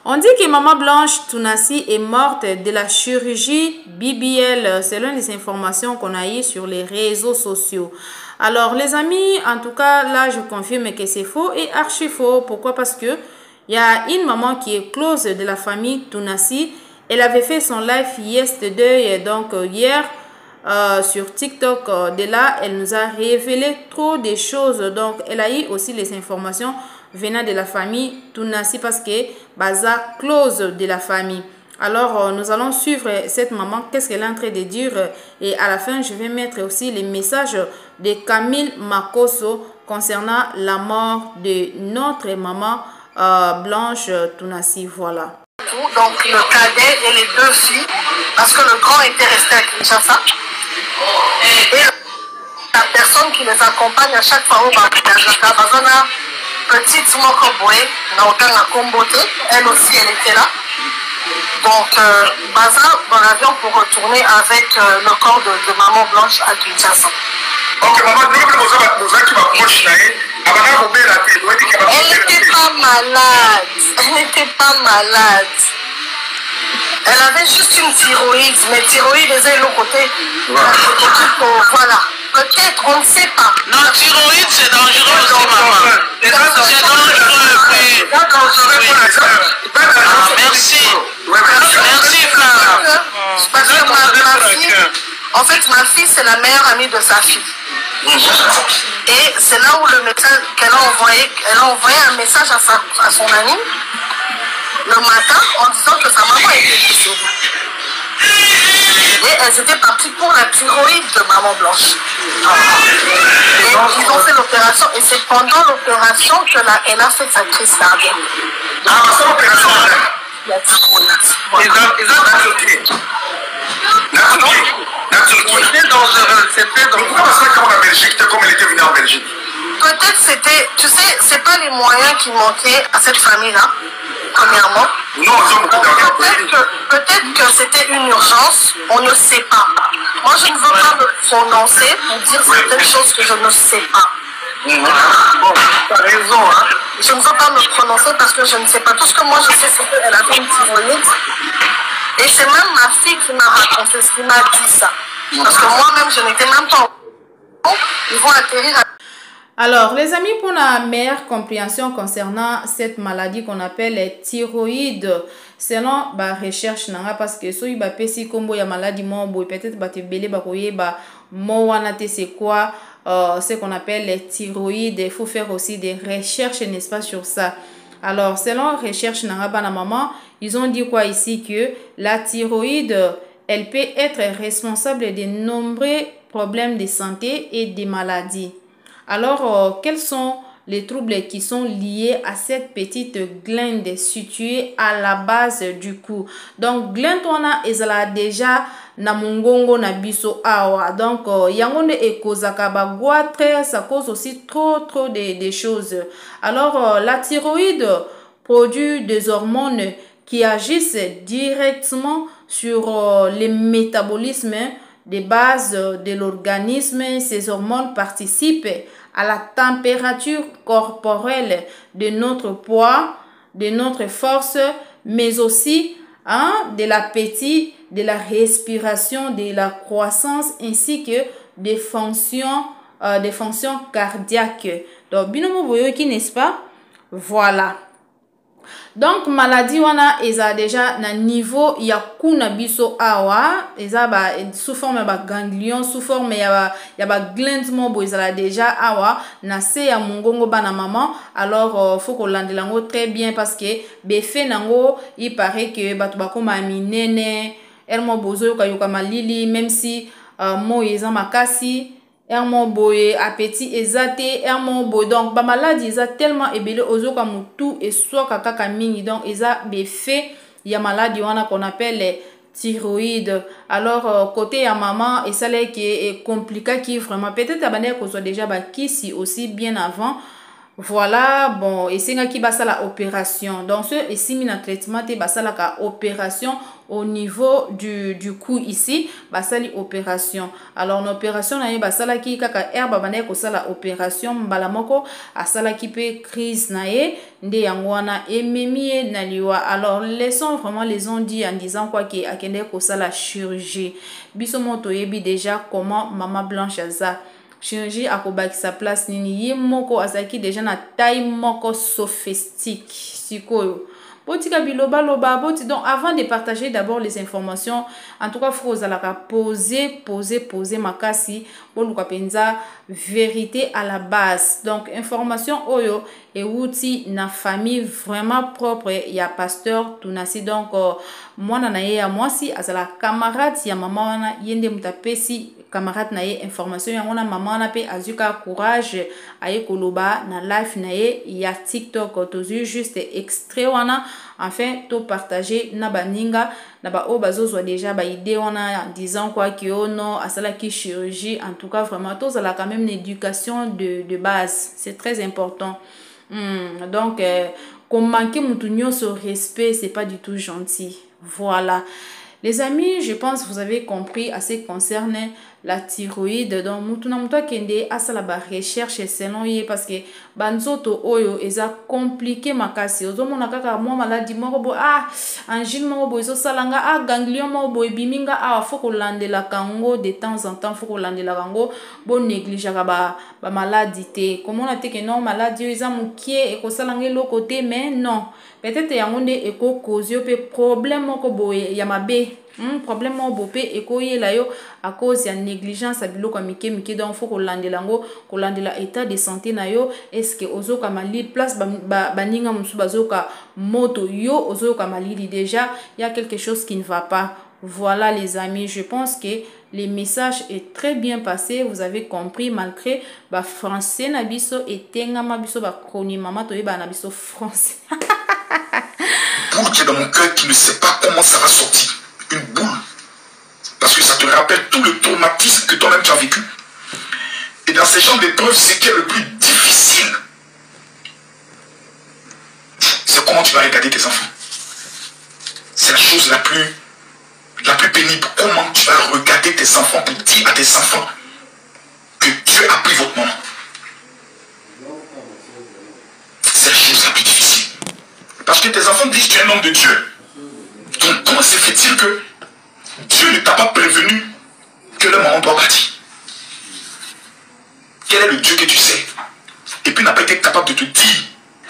On dit que Maman Blanche Tounassi est morte de la chirurgie BBL, selon les informations qu'on a eues sur les réseaux sociaux. Alors les amis, en tout cas, là je confirme que c'est faux et archi faux. Pourquoi? Parce que il y a une maman qui est close de la famille Tounassi. Elle avait fait son live yesterday, donc hier, sur TikTok. De là, elle nous a révélé trop de choses. Donc elle a eu aussi les informations venant de la famille Tounassi parce que Baza close de la famille. Alors, nous allons suivre cette maman, qu'est-ce qu'elle est en train de dire. Et à la fin, je vais mettre aussi les messages de Camille Makosso concernant la mort de notre maman Blanche Tounassi. Voilà. Donc, le cadet et les deux filles, parce que le grand était resté à Kinshasa. Et la personne qui les accompagne à chaque fois au Bazana, petite Mokoboé, Naotanga Kombote, elle aussi, elle était là. Donc, Baza dans l'avion pour retourner avec le corps de Maman Blanche à Kinshasa. Ok, maman, elle n'était pas malade. Elle n'était pas malade. Elle avait juste une thyroïde, mais thyroïde, elle est de l'autre côté. Voilà. Peut-être, on ne sait pas. Non, thyroïde, c'est dangereux aussi, maman. C'est dangereux. Merci. Merci, frère. Parce que ma fille, en fait, ma fille, c'est la meilleure amie de sa fille. Et c'est là où le message qu'elle a envoyé, un message à son amie le matin en disant que sa maman était décédée. Et elles étaient parties pour la thyroïde de Maman Blanche. Et ils ont fait l'opération et c'est pendant l'opération qu'elle a fait sa crise cardiaque. Ah, c'est l'opération. La thyroïde. C'était dangereux. C'était dangereux. Pourquoi ça comme en Belgique, comme elle était venue en Belgique? Peut-être c'était, tu sais, c'est pas les moyens qui manquaient à cette famille-là, premièrement. Non, peut-être que c'était une urgence, on ne sait pas. Moi, je ne veux pas me prononcer pour dire certaines choses que je ne sais pas. Bon, t'as raison, hein. Je ne veux pas me prononcer parce que je ne sais pas. Tout ce que moi je sais, c'est qu'elle avait une thyroïde. Et c'est même ma fille qui m'a raconté, qui m'a dit ça. Parce que moi-même, je n'étais même pas au courant. Ils vont atterrir à... Alors, les amis, pour la meilleure compréhension concernant cette maladie qu'on appelle les thyroïdes, selon la recherche, parce que si vous avez une maladie, peut-être c'est quoi ce qu'on appelle les thyroïdes. Il faut faire aussi des recherches, n'est-ce pas, sur ça. Alors, selon recherche, maman, ils ont dit quoi ici que la thyroïde, elle peut être responsable de nombreux problèmes de santé et de maladies. Alors, quels sont les troubles qui sont liés à cette petite glande située à la base du cou? Donc, glande on a déjà na mongongo na biso awa. Donc, yango ne ekozaka ba goitre, ça cause aussi trop de choses. Alors, la thyroïde produit des hormones qui agissent directement sur le métabolisme des bases de l'organisme. Ces hormones participent à la température corporelle de notre poids, de notre force, mais aussi de l'appétit, de la respiration, de la croissance, ainsi que des fonctions cardiaques. Donc, binomo boyoki, n'est-ce pas? Voilà. Donc maladie wana eza déjà na niveau ya kuna biso awa eza ba sous forme ba ganglion, sous forme ya ba glande mobo eza déjà awa na se ya mongongo bana maman. Alors faut qu'on landelango très bien parce que befe nango il paraît que batu bakoma minene elmo bozo yoka malili, même si mo eza makasi ermo boye appétit ezate ermo boye. Donc ba maladie eza tellement ebele ozoka mutu et soit kaka mingi. Donc eza befe ya maladie wana qu'on appelle les thyroïdes. Alors côté ya maman et ça là qui est compliqué, qui vraiment peut-être abandé qu'on soit déjà ba kisi aussi bien avant Voilà, bon, et c'est qui basa la opération. Donc, ce est simi na traitement, te basa la opération au niveau du cou ici, basa li opération. Alors, l'opération na ye basa la ki kaka herbe bane ko sala opération mbalamoko asala ki pe crise na ye nde yangwana ememie na liwa. Alors, laissons vraiment les ont dit en disant quoi que akende ko sala chirurgie. Biso moto yebi déjà comment maman Blanche aza. Chirurgie akobakisa place nini ye moko azaki déjà na taille moko sophistique sikoyo botika biloba loba boti. Donc avant de partager d'abord les informations, en tout cas faut zalaka poser makasi boluka penza vérité à la base. Donc information oyo et outil na famille vraiment propre ya pasteur tunasi. Donc mwana na ye ya mwasi azala camarade ya mama wana yende mutapesi camarade na ye information yango na mama wana pe azuka courage aye koloba na live na ye ya TikTok tozu juste extrait wana enfin to partager na baninga na ba o bazozwa déjà ba idée wana en disant quoi que oh non asala ki chirurgie. En tout cas vraiment to zala quand même une éducation de base, c'est très important. Donc comme manquer mutunyo sur respect c'est pas du tout gentil. Voilà les amis, je pense que vous avez compris à ce qui concerne la thyroïde. Donc mutuna muto kende asala ba recherche selon ye parce que banzoto oyo eza compliqué makasi. Ozomona kaka mwa maladie moko bo angine moko bo ezo salanga ganglion moko bo ebiminga faut ko landela kango de temps en temps, faut ko landela kango bo négliger ba maladie te. Comment on a dit que non maladie eza mukie e ko salanga lo côté mais non. Peut-être yango nde eko cause pe problème moko bo ya mabe. Problème mo bopé eko yela yo à cause ya négligence abilo kwa mike donc faut ko landela état de santé na yo. Est-ce que ozo ka mali place baninga musu bazoka moto yo ozo ka mali déjà il y a quelque chose qui ne va pas. Voilà les amis, je pense que le message est très bien passé, vous avez compris malgré ba français na biso etengama biso ba kroni mama to yeba na biso français. Boule qui est dans mon cœur qui ne sait pas comment ça va sortir. Une boule. Parce que ça te rappelle tout le traumatisme que toi-même tu as vécu. Et dans ces genres d'épreuves, ce qui est le plus difficile, c'est comment tu vas regarder tes enfants. C'est la chose la plus pénible. Comment tu vas regarder tes enfants pour dire à tes enfants que Dieu a pris votre maman. C'est la chose la plus difficile. Parce que tes enfants disent que tu es un homme de Dieu. Donc comment se fait-il que Dieu ne t'a pas prévenu que le maman doit partir? Quel est le Dieu que tu sais? Et puis n'a pas été capable de te dire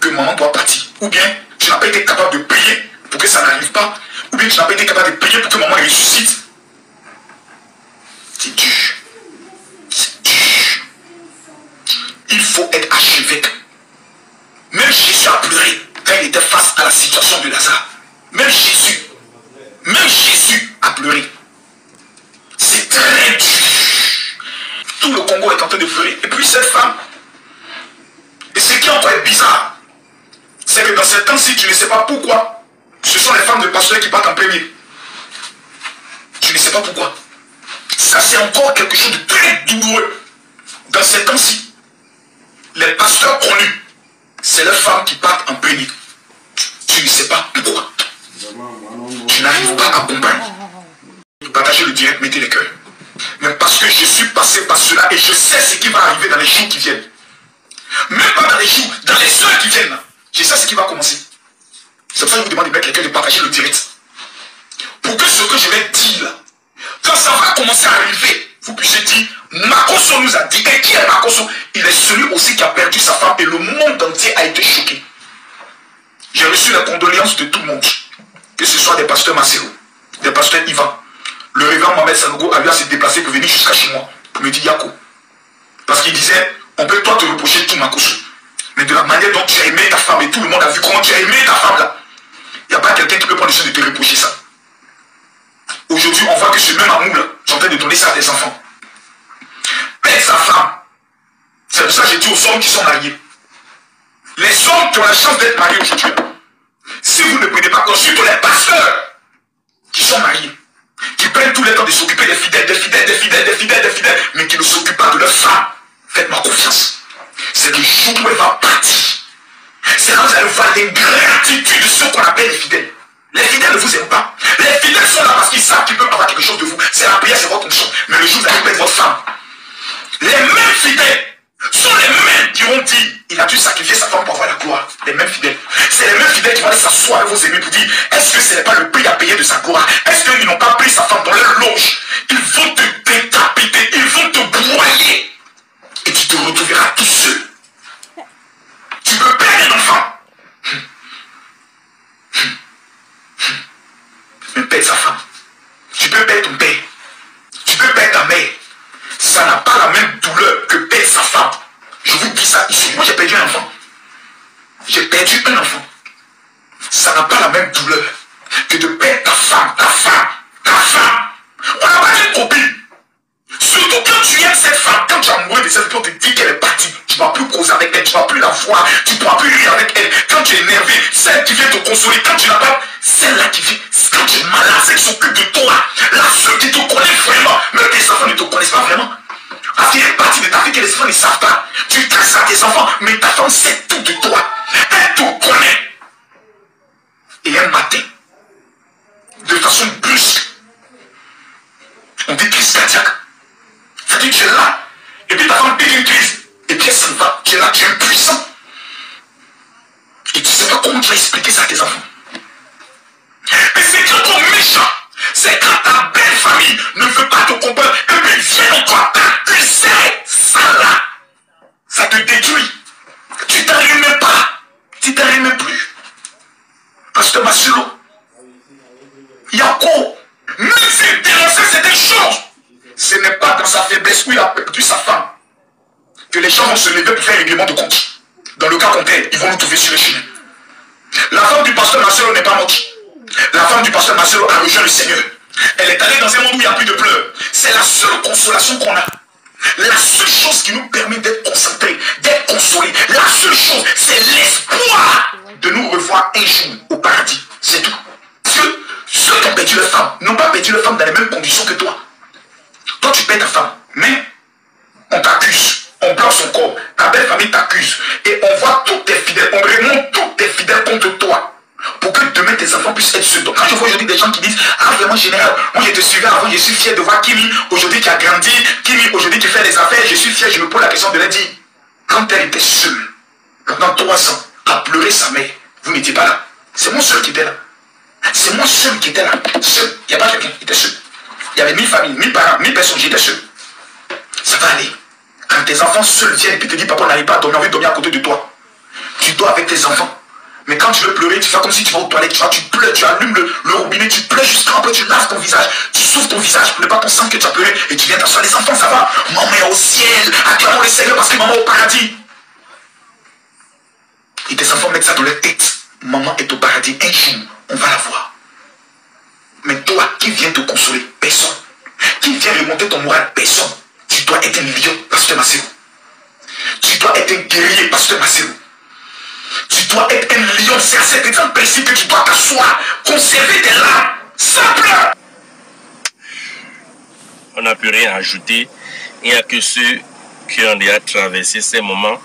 que maman doit partir. Ou bien tu n'as pas été capable de prier pour que ça n'arrive pas. Ou bien tu n'as pas été capable de prier pour que maman ressuscite. C'est dur. C'est dur. Il faut être archevêque. Même Jésus a pleuré quand il était face à la situation de Lazare. Même Jésus a pleuré. C'est très dur. Tout le Congo est en train de pleurer. Et puis cette femme, et ce qui encore est bizarre, c'est que dans ces temps-ci, tu ne sais pas pourquoi, ce sont les femmes de pasteurs qui partent en premier. Tu ne sais pas pourquoi. Ça, c'est encore quelque chose de très douloureux. Dans ces temps-ci, les pasteurs connus, c'est les femmes qui partent en premier. Tu ne sais pas pourquoi. Tu n'arrives pas à comprendre. Partagez le direct, mettez les cœurs. Mais parce que je suis passé par cela et je sais ce qui va arriver dans les jours qui viennent. Même pas dans les jours, dans les heures qui viennent. Je sais ce qui va commencer. C'est pour ça que je vous demande de mettre les cœurs, de partager le direct. Pour que ce que je vais dire là, quand ça va commencer à arriver, vous puissiez dire, Makoso nous a dit, et qui est Makoso? Il est celui aussi qui a perdu sa femme et le monde entier a été choqué. J'ai reçu la condoléance de tout le monde. Que ce soit des pasteurs Macero, des pasteurs Ivan. Le révérend Mohamed Sanogo a eu à se déplacer pour venir jusqu'à chez moi. Il me dit Yako. Parce qu'il disait, on peut toi te reprocher tout Makoso. Mais de la manière dont tu as aimé ta femme et tout le monde a vu comment tu as aimé ta femme là. Il n'y a pas quelqu'un qui peut prendre le soin de te reprocher ça. Aujourd'hui, on voit que ce même amour là, tu es en train de donner ça à tes enfants. Pète sa femme. C'est pour ça que j'ai dit aux hommes qui sont mariés. Les hommes qui ont la chance d'être mariés aujourd'hui. Si vous ne prenez pas compte, surtout les pasteurs qui sont mariés, qui prennent tout le temps de s'occuper des fidèles, mais qui ne s'occupent pas de leurs femmes, faites-moi confiance. c'est le jour où elle va partir. C'est là où vous allez voir l'ingratitude de ceux qu'on appelle les fidèles. Les fidèles ne vous aiment pas. Les fidèles sont là parce qu'ils savent qu'ils peuvent avoir quelque chose de vous. C'est la prière, c'est votre fonction. Mais le jour où vous allez perdre votre femme, les mêmes fidèles sont les mêmes qui ont dit il a dû sacrifier sa femme pour avoir la gloire. Les mêmes fidèles. C'est les mêmes fidèles qui vont aller s'asseoir avec vos ennemis pour dire est-ce que ce n'est pas le prix à payer de sa gloire? Est-ce qu'ils n'ont pas pris sa femme dans leur loge? Ils vont te décapiter, ils vont te broyer. Et tu te retrouveras tout seul. Tu peux perdre un enfant. Tu peux perdre sa femme. Tu peux perdre ton père. Tu peux perdre ta mère. Ça n'a pas la même douleur que perdre sa femme. Je vous dis ça ici. Moi, j'ai perdu un enfant. J'ai perdu un enfant. Ça n'a pas la même douleur que de perdre ta femme, ta femme, ta femme. On n'a pas dit copine. Surtout quand tu aimes cette femme, quand tu es amoureux de cette femme, on te dit qu'elle est partie. Tu ne vas plus causer avec elle, tu ne vas plus la voir, tu ne pourras plus rire avec elle. Quand tu es énervé, celle qui vient te consoler, quand tu n'as pas, celle-là qui vient, quand tu es malade, celle qui s'occupe de toi, la seule qui te connaît vraiment, même tes enfants ne te connaissent pas vraiment. Parce qu'il y a une partie de ta vie que les enfants ne savent pas. Tu tresses à tes enfants, mais ta femme sait tout de toi. Elle te connaît. Et un matin, de façon brusque, on dit crise cardiaque. C'est-à-dire que tu es là, et puis ta femme pique une crise, et puis elle s'en va. Tu es là, tu es impuissant. Et tu ne sais pas comment tu vas expliquer ça à tes enfants. Mais c'est qui est encore méchant, c'est quand ta belle famille ne veut pas te comprendre, et puis vient encore t'accuser. Ça là, ça te détruit. Tu t'arrives même pas. Tu t'arrives même plus. Pasteur Masilo, Yako, même s'il dénonçait certaines choses, ce n'est pas dans sa faiblesse où il a perdu sa femme que les gens vont se lever pour faire un règlement de compte. Dans le cas contraire, ils vont nous trouver sur le chemin. La femme du pasteur Marcelo n'est pas morte. La femme du pasteur Marcelo a rejoint le Seigneur. Elle est allée dans un monde où il n'y a plus de pleurs. C'est la seule consolation qu'on a. La seule chose qui nous permet d'être concentrés, d'être consolés, la seule chose, c'est l'espoir de nous revoir un jour au paradis. C'est tout. Parce que ceux qui ont perdu leur femme n'ont pas perdu leur femme dans les mêmes conditions que toi. Toi, tu perds ta femme, mais on t'accuse. On bloque son corps. Ta belle famille t'accuse. Et on voit tous tes fidèles, on remonte tous tes fidèles contre toi. Pour que demain tes enfants puissent être ceux. Donc quand je vois aujourd'hui des gens qui disent ah vraiment général, moi je te suivais avant, je suis fier de voir Kimi, aujourd'hui tu as grandi, Kimi aujourd'hui tu fais des affaires, je suis fier, je me pose la question de leur dire, quand elle était seule, pendant 3 ans, à pleurer sa mère, vous n'étiez pas là. C'est moi seul qui était là. C'est moi seul qui était là. Seul. Il n'y a pas quelqu'un qui était seul. Il n'y avait ni famille, ni parents, ni personne, j'étais seul. Ça va aller. Quand tes enfants seuls viennent et te disent papa on n'arrive pas à dormir, on veut dormir à côté de toi. Tu dors avec tes enfants. Mais quand tu veux pleurer, tu fais comme si tu vas aux toilettes, tu pleures, tu allumes le robinet, tu pleures jusqu'à un peu, tu laves ton visage, tu souffles ton visage pour ne pas qu'on sente que tu as pleuré et tu viens t'asseoir. Les enfants, ça va. Maman est au ciel, acclamons le Seigneur parce que maman est au paradis. Et tes enfants mettent ça dans leur tête. Maman est au paradis, un jour, on va la voir. Mais toi, qui viens te consoler? Personne. Qui vient remonter ton moral? Personne. Tu dois être un lion, pasteur Marcelo. Tu dois être un guerrier, pasteur Marcelo. Tu dois être un lion, c'est à cet exemple précis que tu dois t'asseoir, conserver tes larmes, simple. On n'a plus rien à ajouter. Il n'y a que ceux qui ont déjà traversé ces moments